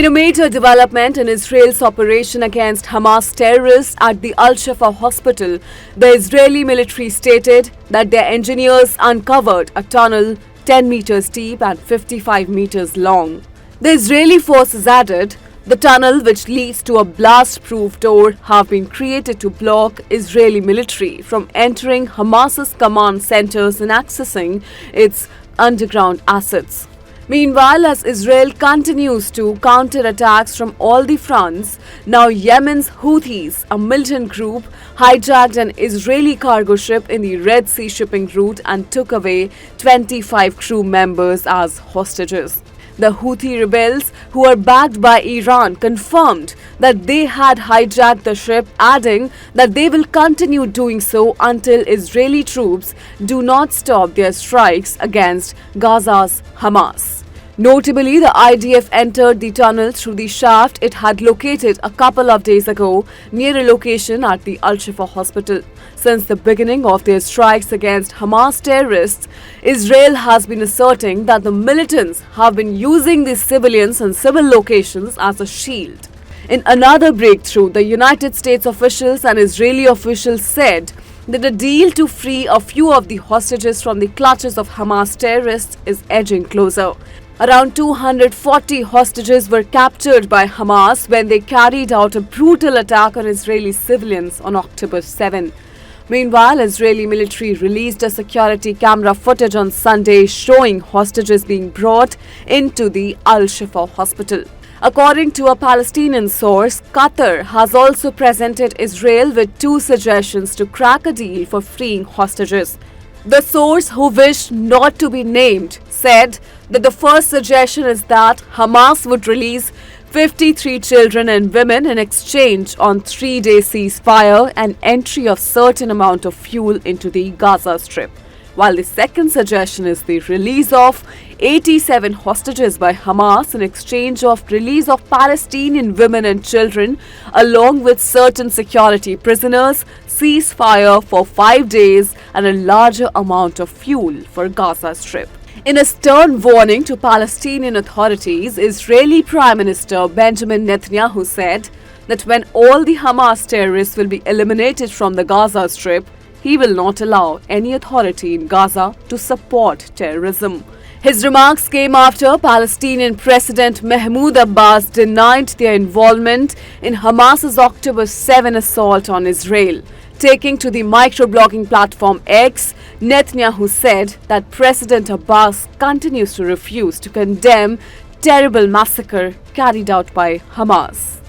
In a major development in Israel's operation against Hamas terrorists at the Al-Shifa hospital, the Israeli military stated that their engineers uncovered a tunnel 10 meters deep and 55 meters long. The Israeli forces added, the tunnel, which leads to a blast-proof door, have been created to block Israeli military from entering Hamas's command centers and accessing its underground assets. Meanwhile, as Israel continues to counter attacks from all the fronts, now Yemen's Houthis, a militant group, hijacked an Israeli cargo ship in the Red Sea shipping route and took away 25 crew members as hostages. The Houthi rebels, who are backed by Iran, confirmed that they had hijacked the ship, adding that they will continue doing so until Israeli troops do not stop their strikes against Gaza's Hamas. Notably, the IDF entered the tunnel through the shaft it had located a couple of days ago near a location at the Al-Shifa hospital. Since the beginning of their strikes against Hamas terrorists, Israel has been asserting that the militants have been using these civilians and civil locations as a shield. In another breakthrough, the United States officials and Israeli officials said that a deal to free a few of the hostages from the clutches of Hamas terrorists is edging closer. Around 240 hostages were captured by Hamas when they carried out a brutal attack on Israeli civilians on October 7. Meanwhile, Israeli military released a security camera footage on Sunday showing hostages being brought into the Al-Shifa hospital. According to a Palestinian source, Qatar has also presented Israel with two suggestions to crack a deal for freeing hostages. The source, who wished not to be named, said that the first suggestion is that Hamas would release 53 children and women in exchange on 3-day ceasefire and entry of certain amount of fuel into the Gaza Strip, while the second suggestion is the release of 87 hostages by Hamas in exchange of release of Palestinian women and children, along with certain security prisoners, ceasefire for 5 days, and a larger amount of fuel for Gaza Strip. In a stern warning to Palestinian authorities, Israeli Prime Minister Benjamin Netanyahu said that when all the Hamas terrorists will be eliminated from the Gaza Strip, he will not allow any authority in Gaza to support terrorism. His remarks came after Palestinian President Mahmoud Abbas denied their involvement in Hamas's October 7 assault on Israel. Taking to the microblogging platform X, Netanyahu said that President Abbas continues to refuse to condemn terrible massacre carried out by Hamas.